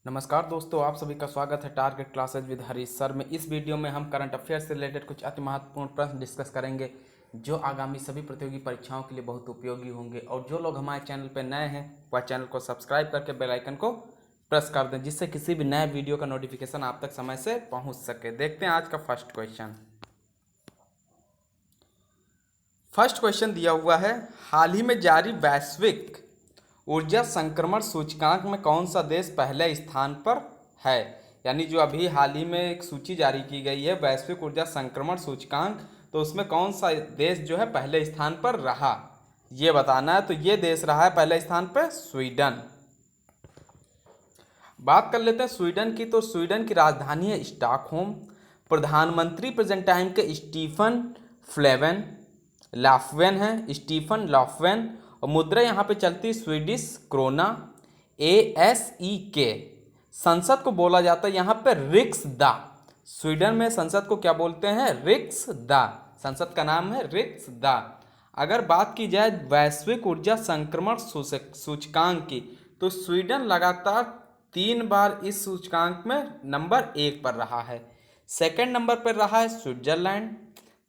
नमस्कार दोस्तों, आप सभी का स्वागत है target classes with Harish sir में। इस वीडियो में हम करंट अफेयर्स से रिलेटेड कुछ अति महत्वपूर्ण प्रश्न डिस्कस करेंगे जो आगामी सभी प्रतियोगी परीक्षाओं के लिए बहुत उपयोगी होंगे। और जो लोग हमारे चैनल पर नए हैं वह चैनल को सब्सक्राइब करके बेल आइकन को प्रेस कर दें, जिससे किसी भी नए वीडियो का नोटिफिकेशन आप तक समय से पहुँच सके। देखते हैं आज का फर्स्ट क्वेश्चन दिया हुआ है, हाल ही में जारी वैश्विक ऊर्जा संक्रमण सूचकांक में कौन सा देश पहले स्थान पर है। यानी जो अभी हाल ही में एक सूची जारी की गई है वैश्विक ऊर्जा संक्रमण सूचकांक, तो उसमें कौन सा देश जो है पहले स्थान पर रहा, ये बताना है। तो ये देश रहा है पहले स्थान पर स्वीडन। बात कर लेते हैं स्वीडन की। तो स्वीडन की राजधानी है स्टॉकहोम। प्रधानमंत्री प्रेजेंट टाइम के स्टीफन लॉफ्वेन है, स्टीफन लॉफ्वेन। और मुद्रा यहाँ पे चलती स्वीडिश क्रोना ASEK। संसद को बोला जाता है यहाँ पे रिक्सदा। स्वीडन में संसद को क्या बोलते हैं? रिक्सदा। संसद का नाम है रिक्सदा। अगर बात की जाए वैश्विक ऊर्जा संक्रमण सूचकांक की, तो स्वीडन लगातार 3 बार इस सूचकांक में नंबर 1 पर रहा है। सेकंड नंबर पर रहा है स्विट्जरलैंड,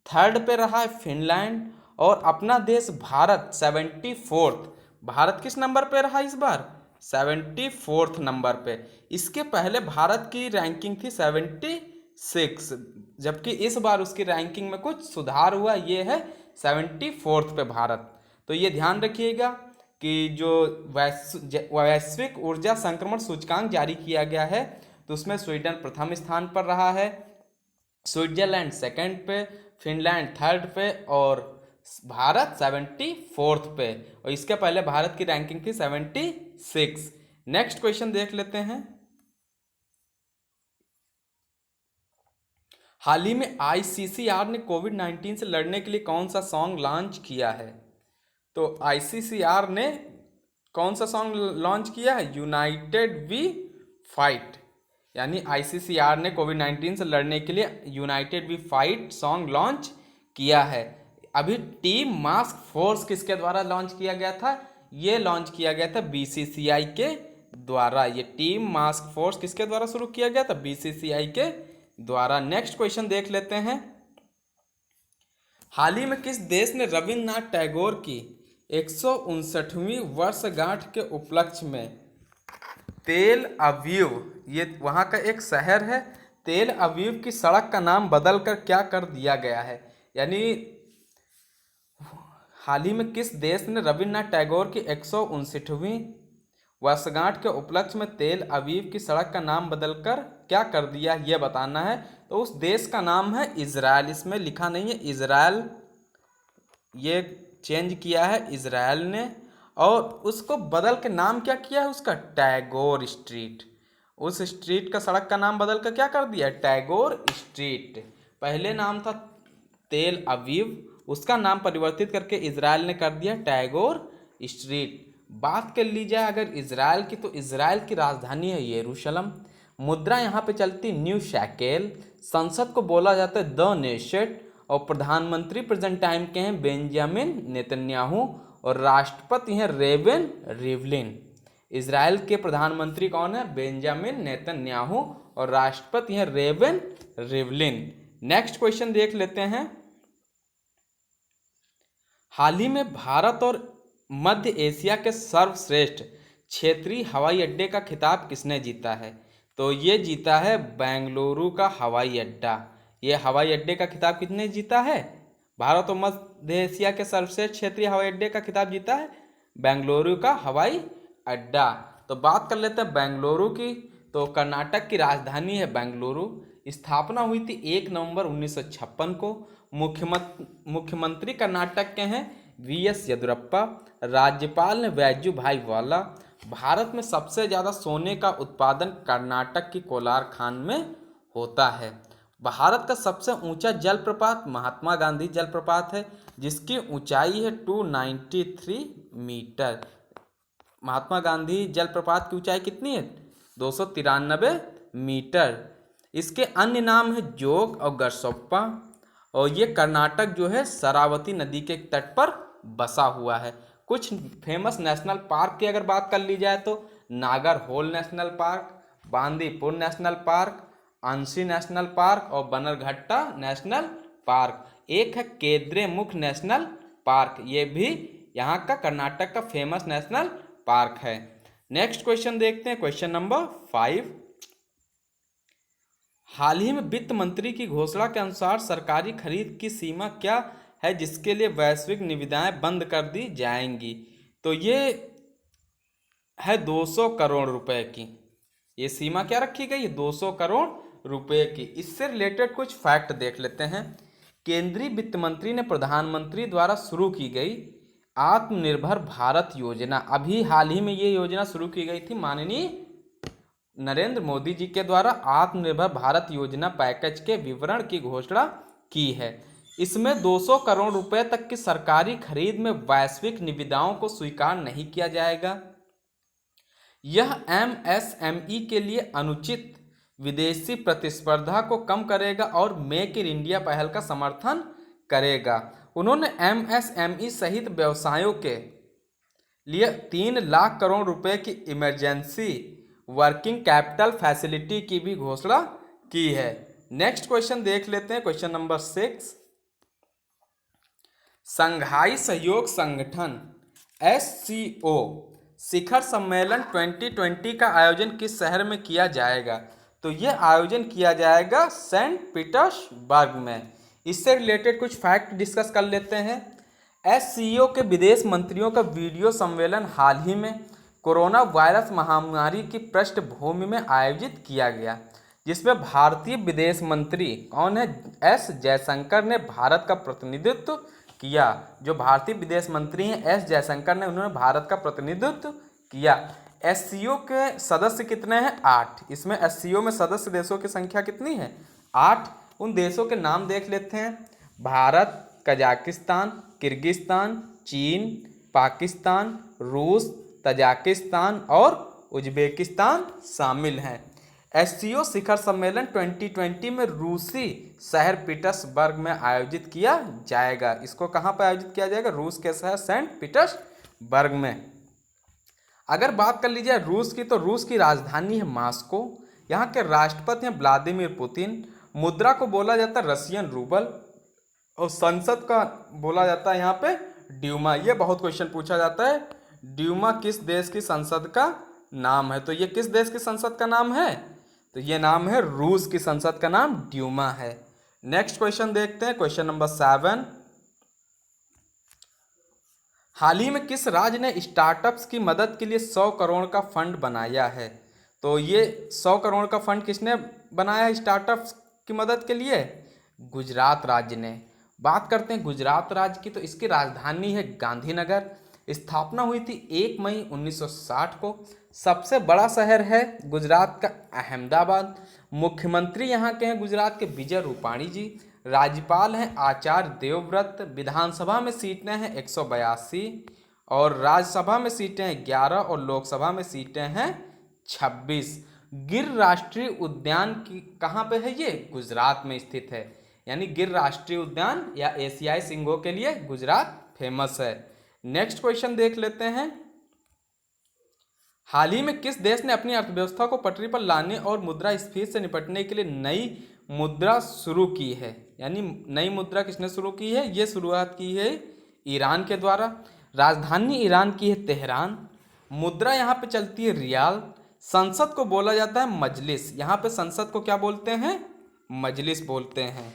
थर्ड पे रहा है फिनलैंड, और अपना देश भारत 74th। भारत किस नंबर पे रहा इस बार? 74th नंबर पे। इसके पहले भारत की रैंकिंग थी 76, जबकि इस बार उसकी रैंकिंग में कुछ सुधार हुआ, ये है 74th पे भारत। तो ये ध्यान रखिएगा कि जो वैश्विक ऊर्जा संक्रमण सूचकांक जारी किया गया है, तो उसमें स्वीडन प्रथम स्थान पर रहा है, स्विट्जरलैंड सेकंड पे, फिनलैंड थर्ड पे और भारत 74th पे। और इसके पहले भारत की रैंकिंग थी 76। नेक्स्ट क्वेश्चन देख लेते हैं। हाल ही में ICCR ने कोविड-19 से लड़ने के लिए कौन सा सॉन्ग लॉन्च किया है? तो ICCR ने कौन सा सॉन्ग लॉन्च किया है? United we fight. यानी ICCR ने कोविड-19 से लड़ने के लिए united we fight song launch किया है। अभी टीम मास्क फोर्स किसके द्वारा लॉन्च किया गया था? ये लॉन्च किया गया था BCCI के द्वारा। ये टीम मास्क फोर्स किसके द्वारा शुरू किया गया था? BCCI के द्वारा। नेक्स्ट क्वेश्चन देख लेते हैं। हाल ही में किस देश ने रविन्द्रनाथ टैगोर की 159वीं वर्षगांठ के उपलक्ष्य में तेल अवीव, ये वहाँ का एक शहर है, तेल अवीव की सड़क का नाम बदल कर क्या कर दिया गया है? यानी हाल ही में किस देश ने रविन्द्रनाथ टैगोर की 159वीं वर्षगांठ के उपलक्ष्य में तेल अवीव की सड़क का नाम बदलकर क्या कर दिया, यह बताना है। तो उस देश का नाम है इजराइल। इसमें लिखा नहीं है इजराइल, ये चेंज किया है इजराइल ने। और उसको बदल के नाम क्या किया है उसका? टैगोर स्ट्रीट। उस स्ट्रीट का सड़क का नाम बदल कर क्या कर दिया? टैगोर स्ट्रीट। पहले नाम था तेल अवीव, उसका नाम परिवर्तित करके इजराइल ने कर दिया टैगोर स्ट्रीट। बात कर ली जाए अगर इजराइल की, तो इजराइल की राजधानी है यरूशलेम। मुद्रा यहाँ पे चलती न्यू शैकेल। संसद को बोला जाता है द नेशन। और प्रधानमंत्री प्रेजेंट टाइम के हैं बेंजामिन नेतन्याहू। और राष्ट्रपति हैं रेवेन रिवलिन। इजराइल के प्रधानमंत्री कौन है? Benjamin Netanyahu. और राष्ट्रपति हैं रेवेन रिवलिन। नेक्स्ट क्वेश्चन देख लेते हैं। हाल ही में भारत और मध्य एशिया के सर्वश्रेष्ठ क्षेत्रीय हवाई अड्डे का खिताब किसने जीता है? तो ये जीता है बेंगलुरु का हवाई अड्डा। ये हवाई अड्डे का खिताब किसने जीता है? भारत और मध्य एशिया के सर्वश्रेष्ठ क्षेत्रीय हवाई अड्डे का खिताब जीता है बेंगलुरु का हवाई अड्डा। तो बात कर लेते हैं बेंगलुरु की। तो कर्नाटक की राजधानी है बेंगलुरु। स्थापना हुई थी 1 नवंबर 1956 को। मुख्यमंत्री कर्नाटक के हैं VS येदियुरप्पा। राज्यपाल ने वैजू भाई वाला। भारत में सबसे ज़्यादा सोने का उत्पादन कर्नाटक की कोलार खान में होता है। भारत का सबसे ऊंचा जलप्रपात महात्मा गांधी जलप्रपात है, जिसकी ऊंचाई है 293 मीटर। महात्मा गांधी जलप्रपात की ऊंचाई कितनी है? 293 मीटर। इसके अन्य नाम है जोग और गरसोप्पा। और ये कर्नाटक जो है शरावती नदी के तट पर बसा हुआ है। कुछ फेमस नेशनल पार्क की अगर बात कर ली जाए तो Nagarhole national park, Bandipur national park, अंशी नेशनल पार्क और बनरघट्टा नेशनल पार्क। एक है केद्रेमुख नेशनल पार्क, ये भी यहाँ का कर्नाटक का फेमस नेशनल पार्क है। नेक्स्ट क्वेश्चन देखते हैं, क्वेश्चन नंबर 5। हाल ही में वित्त मंत्री की घोषणा के अनुसार सरकारी खरीद की सीमा क्या है जिसके लिए वैश्विक निविदाएं बंद कर दी जाएंगी? तो ये है 200 करोड़ रुपए की। ये सीमा क्या रखी गई है? 200 करोड़ रुपए की। इससे रिलेटेड कुछ फैक्ट देख लेते हैं। केंद्रीय वित्त मंत्री ने प्रधानमंत्री द्वारा शुरू की गई आत्मनिर्भर भारत योजना, अभी हाल ही में ये योजना शुरू की गई थी माननीय नरेंद्र मोदी जी के द्वारा, आत्मनिर्भर भारत योजना पैकेज के विवरण की घोषणा की है। इसमें 200 करोड़ रुपए तक की सरकारी खरीद में वैश्विक निविदाओं को स्वीकार नहीं किया जाएगा। यह एमएसएमई के लिए अनुचित विदेशी प्रतिस्पर्धा को कम करेगा और मेक इन इंडिया पहल का समर्थन करेगा। उन्होंने एमएसएमई सहित व्यवसायों के लिए 3 लाख करोड़ रुपए की इमरजेंसी वर्किंग कैपिटल फैसिलिटी की भी घोषणा की है। नेक्स्ट क्वेश्चन देख लेते हैं, क्वेश्चन नंबर 6। संघाई सहयोग संगठन SCO शिखर सम्मेलन 2020 का आयोजन किस शहर में किया जाएगा? तो यह आयोजन किया जाएगा सेंट पीटर्सबर्ग में। इससे रिलेटेड कुछ फैक्ट डिस्कस कर लेते हैं। SCO के विदेश मंत्रियों का वीडियो सम्मेलन हाल ही में कोरोना वायरस महामारी की पृष्ठभूमि में आयोजित किया गया, जिसमें भारतीय विदेश मंत्री कौन है? S जयशंकर ने भारत का प्रतिनिधित्व किया। जो भारतीय विदेश मंत्री हैं S जयशंकर ने, उन्होंने भारत का प्रतिनिधित्व किया। SCO के सदस्य कितने हैं? 8। इसमें SCO में सदस्य देशों की संख्या कितनी है? 8। उन देशों के नाम देख लेते हैं। भारत, कजाकिस्तान, किर्गिस्तान, चीन, पाकिस्तान, रूस, तजाकिस्तान और उज्बेकिस्तान शामिल हैं। SCO शिखर सम्मेलन 2020 में रूसी शहर पीटर्सबर्ग में आयोजित किया जाएगा। इसको कहाँ पर आयोजित किया जाएगा? रूस के शहर सेंट पीटर्सबर्ग में। अगर बात कर लीजिए रूस की, तो रूस की राजधानी है मॉस्को। यहाँ के राष्ट्रपति हैं व्लादिमीर पुतिन। मुद्रा को बोला जाता है रशियन रूबल और संसद का बोला जाता है यहाँ पे ड्यूमा। ये बहुत क्वेश्चन पूछा जाता है, ड्यूमा किस देश की संसद का नाम है? तो ये किस देश की संसद का नाम है? तो ये नाम है रूस की संसद का नाम ड्यूमा है। नेक्स्ट क्वेश्चन देखते हैं, क्वेश्चन नंबर 7। हाल ही में किस राज्य ने स्टार्टअप्स की मदद के लिए 100 करोड़ का फंड बनाया है? तो ये 100 करोड़ का फंड किसने बनाया है स्टार्टअप्स की मदद के लिए? गुजरात राज्य ने। बात करते हैं गुजरात राज्य की, तो इसकी राजधानी है गांधीनगर। स्थापना हुई थी 1 मई 1960 को। सबसे बड़ा शहर है गुजरात का अहमदाबाद। मुख्यमंत्री यहाँ के हैं गुजरात के विजय रूपाणी जी। राज्यपाल हैं आचार्य देवव्रत। विधानसभा में सीटें हैं 182 और राज्यसभा में सीटें हैं 11 और लोकसभा में सीटें हैं 26। गिर राष्ट्रीय उद्यान की कहाँ पे है? ये गुजरात में स्थित है। यानी गिर राष्ट्रीय उद्यान या एशियाई सिंहों के लिए गुजरात फेमस है। नेक्स्ट क्वेश्चन देख लेते हैं। हाल ही में किस देश ने अपनी अर्थव्यवस्था को पटरी पर लाने और मुद्रास्फीति से निपटने के लिए नई मुद्रा शुरू की है? यानी नई मुद्रा किसने शुरू की है? ये शुरुआत की है ईरान के द्वारा। राजधानी ईरान की है तेहरान। मुद्रा यहाँ पे चलती है रियाल। संसद को बोला जाता है मजलिस। यहाँ पे संसद को क्या बोलते हैं? मजलिस बोलते हैं।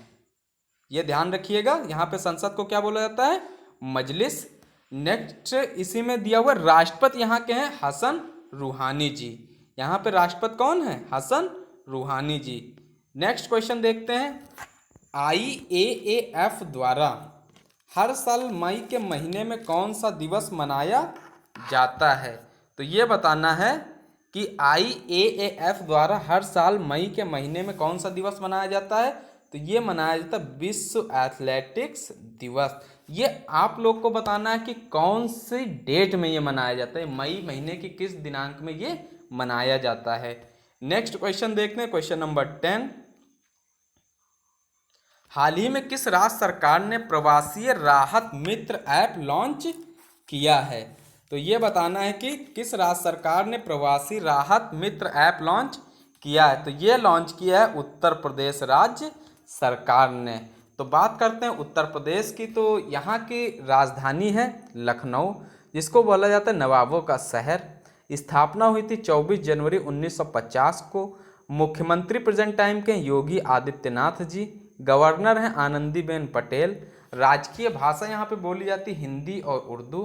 ये ध्यान रखिएगा, यहाँ पे संसद को क्या बोला जाता है? मजलिस। नेक्स्ट इसी में दिया हुआ राष्ट्रपति यहाँ के हैं हसन रूहानी जी। यहाँ पे राष्ट्रपति कौन है? हसन रूहानी जी। नेक्स्ट क्वेश्चन देखते हैं। IAAF द्वारा हर साल मई के महीने में कौन सा दिवस मनाया जाता है? तो ये बताना है कि IAAF द्वारा हर साल मई के महीने में कौन सा दिवस मनाया जाता है? तो ये मनाया जाता है विश्व एथलेटिक्स दिवस। ये आप लोग को बताना है कि कौन सी डेट में ये मनाया जाता है, मई महीने की किस दिनांक में ये मनाया जाता है। नेक्स्ट क्वेश्चन देखते हैं, क्वेश्चन नंबर 10। हाल ही में किस राज्य सरकार ने प्रवासी राहत मित्र ऐप लॉन्च किया है? तो ये बताना है कि किस राज्य सरकार ने प्रवासी राहत मित्र ऐप लॉन्च किया है? तो ये लॉन्च किया है उत्तर प्रदेश राज्य सरकार ने। तो बात करते हैं उत्तर प्रदेश की, तो यहाँ की राजधानी है लखनऊ, जिसको बोला जाता है नवाबों का शहर। स्थापना हुई थी 24 जनवरी 1950 को। मुख्यमंत्री प्रेजेंट टाइम के योगी आदित्यनाथ जी। गवर्नर हैं आनंदीबेन पटेल। राजकीय भाषा यहाँ पे बोली जाती हिंदी और उर्दू।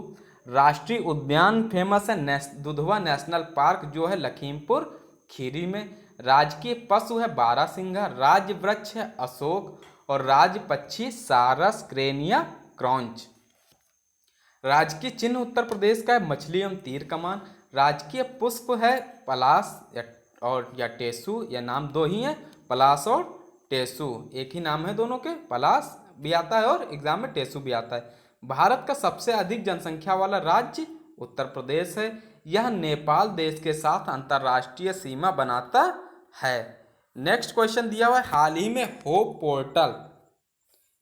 राष्ट्रीय उद्यान फेमस है दुधवा नेशनल पार्क जो है लखीमपुर खीरी में। राजकीय पशु है बारहसिंघा। राज्य वृक्ष है अशोक। और राज्य पक्षी सारस, क्रेनिया, क्रॉन्च। राजकीय चिन्ह उत्तर प्रदेश का है मछली एवं तीर कमान। राजकीय पुष्प है पलाश या टेसू। या नाम दो ही है, पलाश और टेसू, एक ही नाम है दोनों के। पलाश भी आता है और एग्जाम में टेसू भी आता है। भारत का सबसे अधिक जनसंख्या वाला राज्य उत्तर प्रदेश है। यह नेपाल देश के साथ अंतर्राष्ट्रीय सीमा बनाता है। नेक्स्ट क्वेश्चन दिया हुआ है, हाल ही में होप पोर्टल,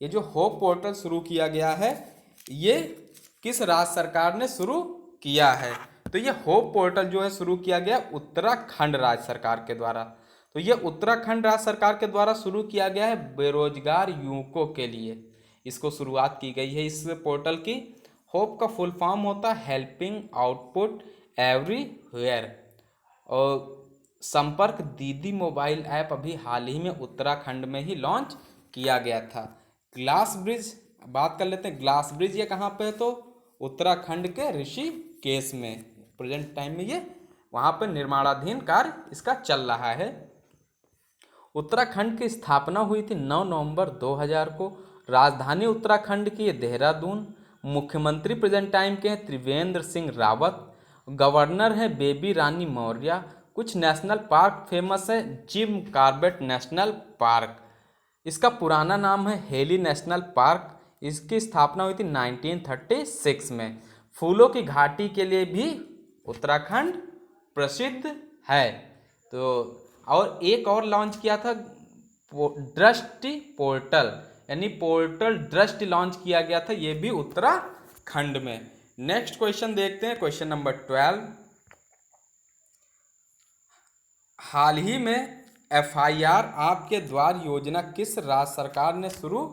ये जो होप पोर्टल शुरू किया गया है, ये किस राज्य सरकार ने शुरू किया है? तो ये होप पोर्टल जो है शुरू किया गया उत्तराखंड राज्य सरकार के द्वारा। तो ये उत्तराखंड राज्य सरकार के द्वारा शुरू किया गया है बेरोजगार युवकों के लिए, इसको शुरुआत की गई है इस पोर्टल की। होप का फुल फॉर्म होता है हेल्पिंग आउटपुट एवरीवेयर। और संपर्क दीदी मोबाइल ऐप अभी हाल ही में उत्तराखंड में ही लॉन्च किया गया था। ग्लास ब्रिज, बात कर लेते हैं ग्लास ब्रिज, ये कहाँ पे है? तो उत्तराखंड के ऋषिकेश में। प्रेजेंट टाइम में ये वहाँ पर निर्माणाधीन कार्य इसका चल रहा है। उत्तराखंड की स्थापना हुई थी 9 नवंबर 2000 को। राजधानी उत्तराखंड की है देहरादून। मुख्यमंत्री प्रेजेंट टाइम के हैं त्रिवेंद्र सिंह रावत। गवर्नर है बेबी रानी मौर्य। कुछ नेशनल पार्क फेमस है जिम कॉर्बेट नेशनल पार्क, इसका पुराना नाम है हेली नेशनल पार्क। इसकी स्थापना हुई थी 1936 में। फूलों की घाटी के लिए भी उत्तराखंड प्रसिद्ध है। तो और एक और लॉन्च किया था दृष्टि पोर्टल, यानी पोर्टल दृष्टि लॉन्च किया गया था, ये भी उत्तराखंड में। नेक्स्ट क्वेश्चन देखते हैं, क्वेश्चन नंबर 12। हाल ही में FIR आपके द्वार योजना किस राज्य सरकार ने शुरू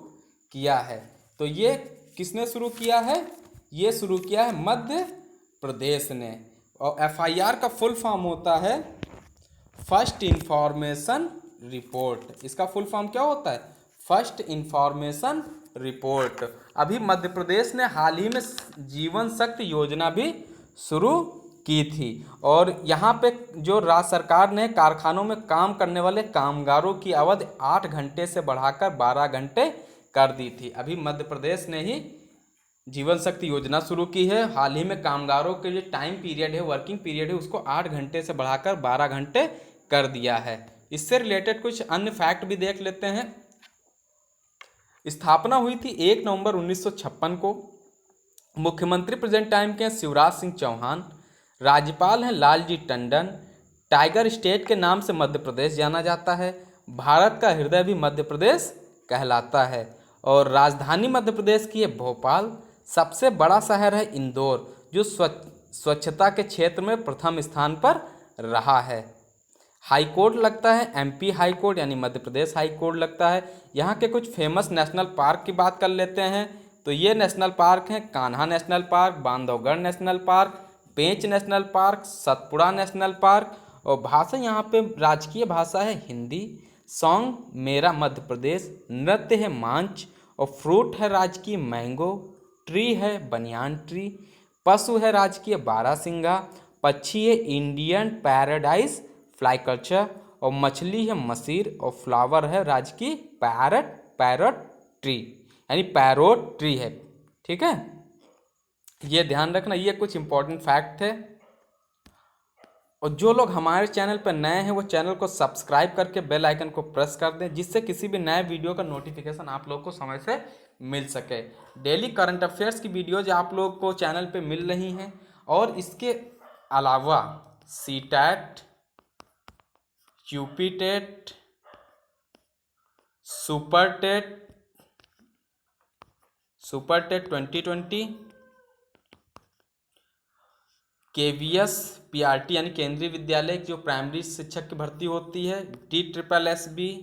किया है? तो ये किसने शुरू किया है? ये शुरू किया है मध्य प्रदेश ने। और FIR का फुल फॉर्म होता है फर्स्ट इंफॉर्मेशन रिपोर्ट। इसका फुल फॉर्म क्या होता है? First information report. अभी मध्य प्रदेश ने हाल ही में जीवन शक्ति योजना भी शुरू की थी। और यहाँ पे जो राज्य सरकार ने कारखानों में काम करने वाले कामगारों की अवधि 8 घंटे से बढ़ाकर 12 घंटे कर दी थी। अभी मध्य प्रदेश ने ही जीवन शक्ति योजना शुरू की है। हाल ही में कामगारों के जो टाइम पीरियड है, वर्किंग पीरियड है, उसको 8 घंटे से बढ़ाकर 12 घंटे कर दिया है। इससे रिलेटेड कुछ अन्य फैक्ट भी देख लेते हैं। स्थापना हुई थी 1 नवंबर 1956 को। मुख्यमंत्री प्रेजेंट टाइम के शिवराज सिंह चौहान। राज्यपाल हैं लालजी टंडन। टाइगर स्टेट के नाम से मध्य प्रदेश जाना जाता है। भारत का हृदय भी मध्य प्रदेश कहलाता है। और राजधानी मध्य प्रदेश की है भोपाल। सबसे बड़ा शहर है इंदौर, जो स्वच्छता के क्षेत्र में प्रथम स्थान पर रहा है। हाई कोर्ट लगता है MP हाई कोर्ट, यानी मध्य प्रदेश हाई कोर्ट लगता है। यहाँ के कुछ फेमस नेशनल पार्क की बात कर लेते हैं। तो ये नेशनल पार्क हैं Kanha national park, Bandhavgarh national park, Pench national park, Satpura national park. और भाषा यहाँ पे राजकीय भाषा है हिंदी। सॉन्ग मेरा मध्य प्रदेश। नृत्य है मांच। और फ्रूट है राजकीय मैंगो। ट्री है बनियान ट्री। पशु है राजकीय बारहसिंघा। पक्षी है इंडियन पैराडाइज फ्लाईकल्चर। और मछली है मसीर। और फ्लावर है राजकीय पैरट ट्री, यानी पैरोट ट्री है। ठीक है, ये ध्यान रखना, ये कुछ इंपॉर्टेंट फैक्ट है। और जो लोग हमारे चैनल पर नए हैं वो चैनल को सब्सक्राइब करके बेल आइकन को प्रेस कर दें, जिससे किसी भी नए वीडियो का नोटिफिकेशन आप लोग को समय से मिल सके। डेली करंट अफेयर्स की वीडियोज आप लोग को चैनल पे मिल रही हैं। और इसके अलावा CTET, UPTET, super TET 2020, KVS PRT यानी केंद्रीय विद्यालय जो प्राइमरी शिक्षक की भर्ती होती है, TSSB,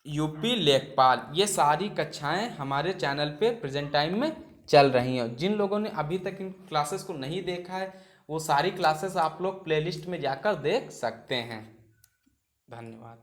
यूपी लेखपाल, ये सारी कक्षाएं हमारे चैनल पे प्रेजेंट टाइम में चल रही हैं। जिन लोगों ने अभी तक इन क्लासेस को नहीं देखा है वो सारी क्लासेस आप लोग प्लेलिस्ट में जाकर देख सकते हैं। धन्यवाद।